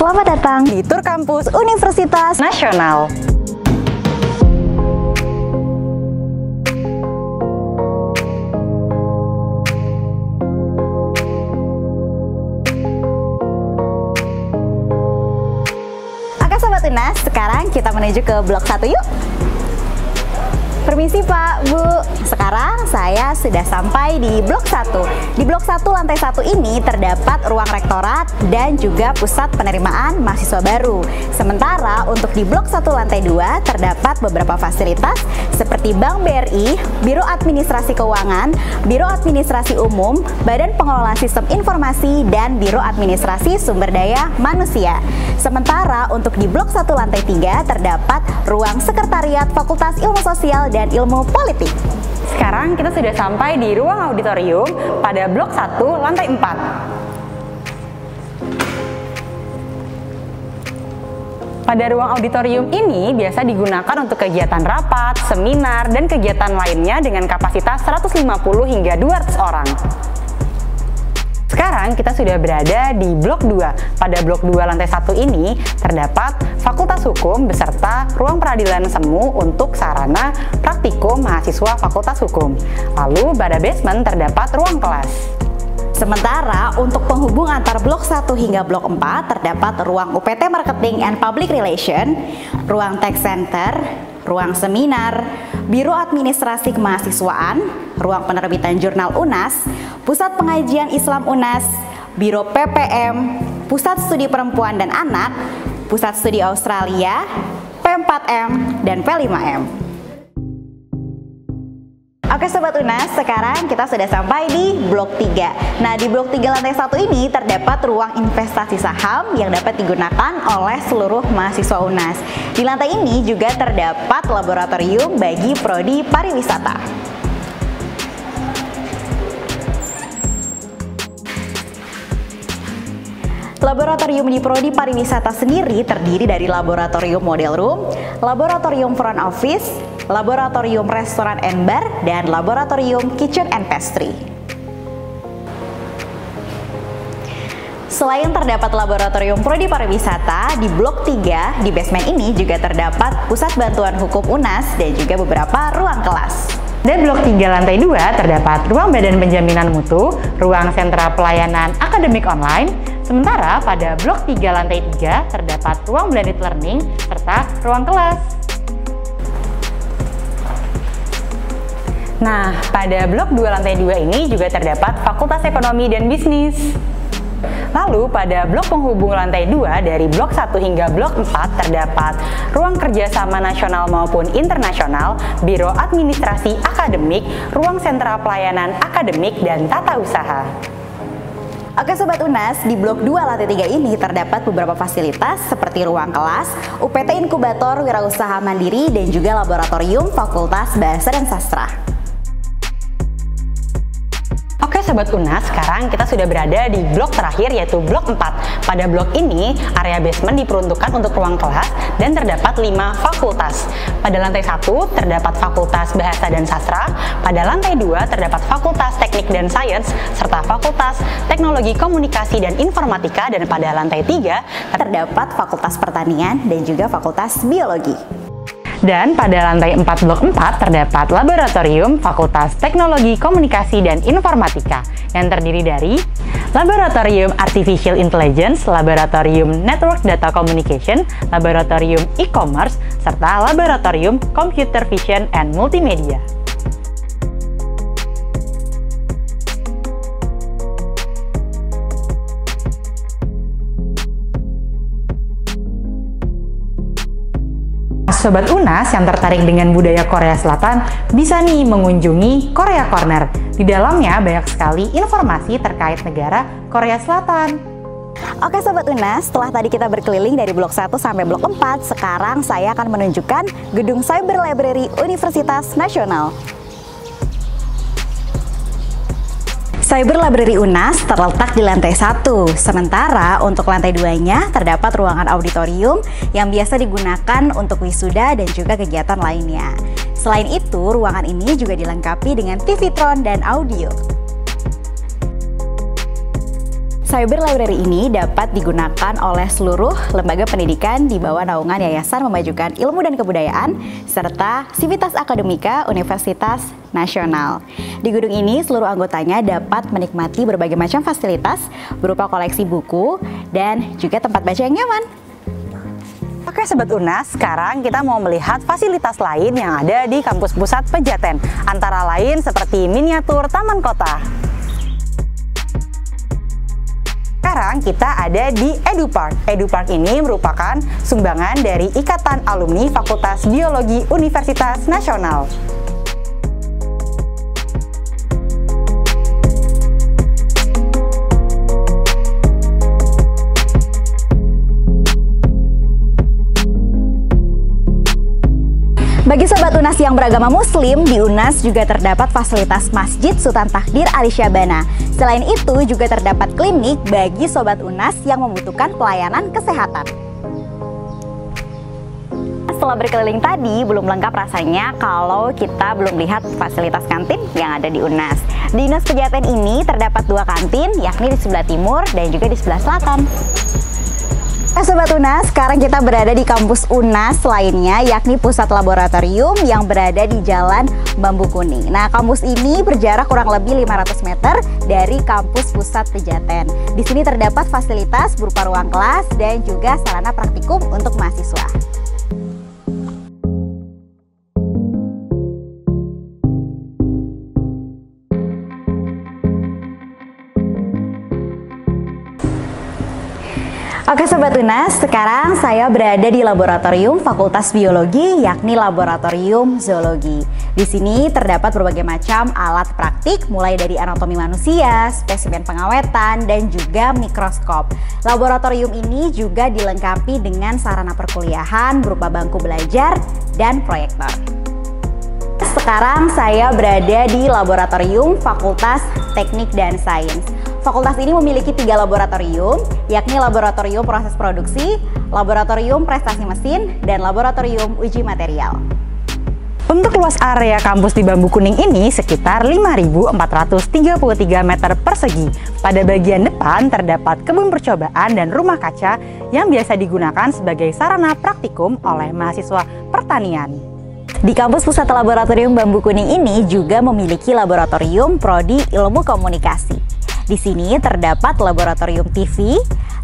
Selamat datang di Tur Kampus Universitas Nasional. Oke Sobat UNAS, sekarang kita menuju ke blok 1 yuk. Permisi Pak, Bu. Sekarang saya sudah sampai di blok 1. Di blok 1 lantai 1 ini terdapat ruang rektorat dan juga pusat penerimaan mahasiswa baru. Sementara untuk di blok 1 lantai 2 terdapat beberapa fasilitas seperti Bank BRI, Biro Administrasi Keuangan, Biro Administrasi Umum, Badan Pengelola Sistem Informasi, dan Biro Administrasi Sumber Daya Manusia. Sementara untuk di blok 1 lantai 3 terdapat ruang sekretariat Fakultas Ilmu Sosial dan Ilmu Politik. Sekarang kita sudah sampai di ruang auditorium pada blok 1 lantai 4. Pada ruang auditorium ini biasa digunakan untuk kegiatan rapat, seminar, dan kegiatan lainnya dengan kapasitas 150 hingga 200 orang. Sekarang kita sudah berada di blok 2. Pada blok 2 lantai 1 ini terdapat Fakultas Hukum beserta ruang peradilan semu untuk sarana praktikum mahasiswa Fakultas Hukum. Lalu pada basement terdapat ruang kelas. Sementara untuk penghubung antar blok 1 hingga blok 4 terdapat ruang UPT Marketing and Public Relation, ruang Tech Center, ruang seminar, Biro Administrasi Kemahasiswaan, ruang penerbitan jurnal UNAS, Pusat Pengajian Islam UNAS, Biro PPM, Pusat Studi Perempuan dan Anak, Pusat Studi Australia, P4M, dan P5M. Oke Sobat UNAS, sekarang kita sudah sampai di blok 3. Nah, di blok 3 lantai 1 ini terdapat ruang investasi saham yang dapat digunakan oleh seluruh mahasiswa UNAS. Di lantai ini juga terdapat laboratorium bagi prodi pariwisata. Laboratorium di prodi pariwisata sendiri terdiri dari laboratorium model room, laboratorium front office, laboratorium restoran and bar, dan laboratorium kitchen and pastry. Selain terdapat laboratorium prodi pariwisata, di blok 3 di basement ini juga terdapat pusat bantuan hukum UNAS dan juga beberapa ruang kelas. Dan blok 3 lantai 2 terdapat ruang badan penjaminan mutu, ruang sentra pelayanan akademik online. Sementara pada blok 3 lantai 3 terdapat ruang blended learning serta ruang kelas. Nah, pada blok 2 lantai 2 ini juga terdapat Fakultas Ekonomi dan Bisnis. Lalu pada blok penghubung lantai 2 dari blok 1 hingga blok 4 terdapat ruang kerjasama nasional maupun internasional, Biro Administrasi Akademik, ruang sentra pelayanan akademik, dan tata usaha. Oke Sobat UNAS, di blok 2 lantai 3 ini terdapat beberapa fasilitas seperti ruang kelas, UPT Inkubator Wirausaha Mandiri, dan juga laboratorium Fakultas Bahasa dan Sastra. Oke Sobat UNAS, sekarang kita sudah berada di blok terakhir yaitu blok 4. Pada blok ini, area basement diperuntukkan untuk ruang kelas dan terdapat 5 fakultas. Pada lantai 1 terdapat Fakultas Bahasa dan Sastra, pada lantai 2 terdapat Fakultas Teknik dan Sains, serta Fakultas Teknologi Komunikasi dan Informatika, dan pada lantai 3 terdapat Fakultas Pertanian dan juga Fakultas Biologi. Dan pada lantai 4 blok 4 terdapat Laboratorium Fakultas Teknologi Komunikasi dan Informatika yang terdiri dari Laboratorium Artificial Intelligence, Laboratorium Network Data Communication, Laboratorium E-Commerce, serta Laboratorium Computer Vision and Multimedia. Sobat UNAS yang tertarik dengan budaya Korea Selatan bisa nih mengunjungi Korea Corner. Di dalamnya banyak sekali informasi terkait negara Korea Selatan. Oke Sobat UNAS, setelah tadi kita berkeliling dari blok 1 sampai blok 4, sekarang saya akan menunjukkan gedung Cyber Library Universitas Nasional. Cyber Library UNAS terletak di lantai 1, sementara untuk lantai 2-nya terdapat ruangan auditorium yang biasa digunakan untuk wisuda dan juga kegiatan lainnya. Selain itu, ruangan ini juga dilengkapi dengan TV Tron dan audio. Cyber Library ini dapat digunakan oleh seluruh lembaga pendidikan di bawah naungan Yayasan Memajukan Ilmu dan Kebudayaan serta Civitas Akademika Universitas Nasional. Di gedung ini seluruh anggotanya dapat menikmati berbagai macam fasilitas berupa koleksi buku dan juga tempat baca yang nyaman. Oke Sobat UNAS, sekarang kita mau melihat fasilitas lain yang ada di kampus pusat Pejaten, antara lain seperti miniatur taman kota. Sekarang kita ada di EduPark. EduPark ini merupakan sumbangan dari Ikatan Alumni Fakultas Biologi Universitas Nasional. Bagi Sobat UNAS yang beragama Muslim, di UNAS juga terdapat fasilitas Masjid Sultan Takdir Ali Syabana. Selain itu juga terdapat klinik bagi Sobat UNAS yang membutuhkan pelayanan kesehatan. Setelah berkeliling tadi, belum lengkap rasanya kalau kita belum lihat fasilitas kantin yang ada di UNAS. Di UNAS Pejaten ini terdapat 2 kantin, yakni di sebelah timur dan juga di sebelah selatan. Sobat UNAS, sekarang kita berada di kampus UNAS lainnya, yakni pusat laboratorium yang berada di Jalan Bambu Kuning. Nah, kampus ini berjarak kurang lebih 500 meter dari kampus pusat Pejaten. Di sini terdapat fasilitas berupa ruang kelas dan juga sarana praktikum untuk mahasiswa. Oke Sobat UNAS, sekarang saya berada di laboratorium Fakultas Biologi, yakni Laboratorium Zoologi. Di sini terdapat berbagai macam alat praktik, mulai dari anatomi manusia, spesimen pengawetan, dan juga mikroskop. Laboratorium ini juga dilengkapi dengan sarana perkuliahan berupa bangku belajar dan proyektor. Sekarang saya berada di Laboratorium Fakultas Teknik dan Sains. Fakultas ini memiliki 3 laboratorium, yakni Laboratorium Proses Produksi, Laboratorium Prestasi Mesin, dan Laboratorium Uji Material. Untuk luas area kampus di Bambu Kuning ini sekitar 5.433 meter persegi. Pada bagian depan terdapat kebun percobaan dan rumah kaca yang biasa digunakan sebagai sarana praktikum oleh mahasiswa pertanian. Di kampus Pusat Laboratorium Bambu Kuning ini juga memiliki laboratorium Prodi Ilmu Komunikasi. Di sini terdapat laboratorium TV,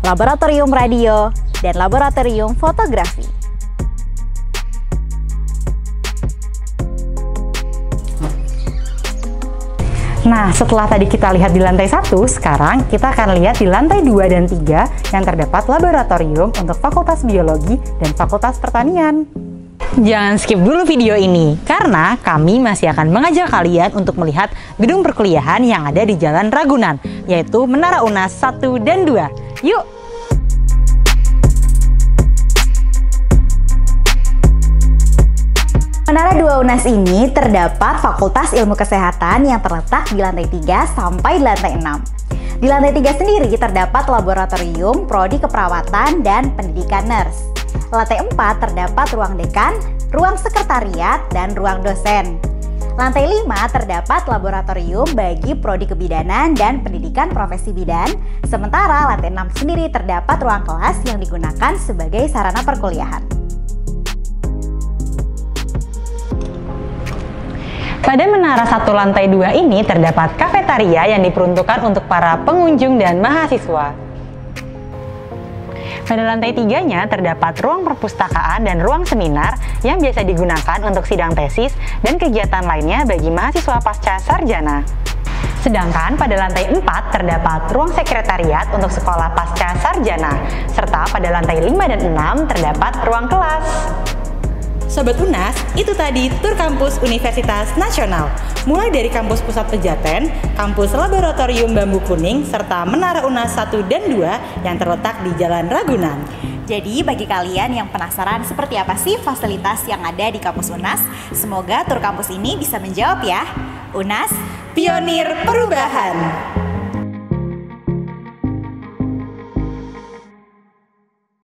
laboratorium radio, dan laboratorium fotografi. Nah, setelah tadi kita lihat di lantai 1, sekarang kita akan lihat di lantai 2 dan 3 yang terdapat laboratorium untuk Fakultas Biologi dan Fakultas Pertanian. Jangan skip dulu video ini, karena kami masih akan mengajak kalian untuk melihat gedung perkuliahan yang ada di Jalan Ragunan, yaitu Menara UNAS 1 dan 2. Yuk! Menara 2 UNAS ini terdapat Fakultas Ilmu Kesehatan yang terletak di lantai 3 sampai lantai 6. Di lantai 3 sendiri terdapat laboratorium Prodi Keperawatan dan Pendidikan Nurse. Lantai 4 terdapat ruang dekan, ruang sekretariat, dan ruang dosen. Lantai 5 terdapat laboratorium bagi Prodi Kebidanan dan Pendidikan Profesi Bidan. Sementara lantai 6 sendiri terdapat ruang kelas yang digunakan sebagai sarana perkuliahan. Pada menara 1 lantai 2 ini terdapat kafetaria yang diperuntukkan untuk para pengunjung dan mahasiswa. Pada lantai 3-nya terdapat ruang perpustakaan dan ruang seminar yang biasa digunakan untuk sidang tesis dan kegiatan lainnya bagi mahasiswa pasca sarjana. Sedangkan pada lantai 4 terdapat ruang sekretariat untuk sekolah pasca sarjana, serta pada lantai 5 dan 6 terdapat ruang kelas. Sobat UNAS, itu tadi tur kampus Universitas Nasional. Mulai dari kampus Pusat Pejaten, kampus Laboratorium Bambu Kuning, serta Menara UNAS 1 dan 2 yang terletak di Jalan Ragunan. Jadi bagi kalian yang penasaran seperti apa sih fasilitas yang ada di kampus UNAS, semoga tur kampus ini bisa menjawab ya. UNAS, pionir perubahan.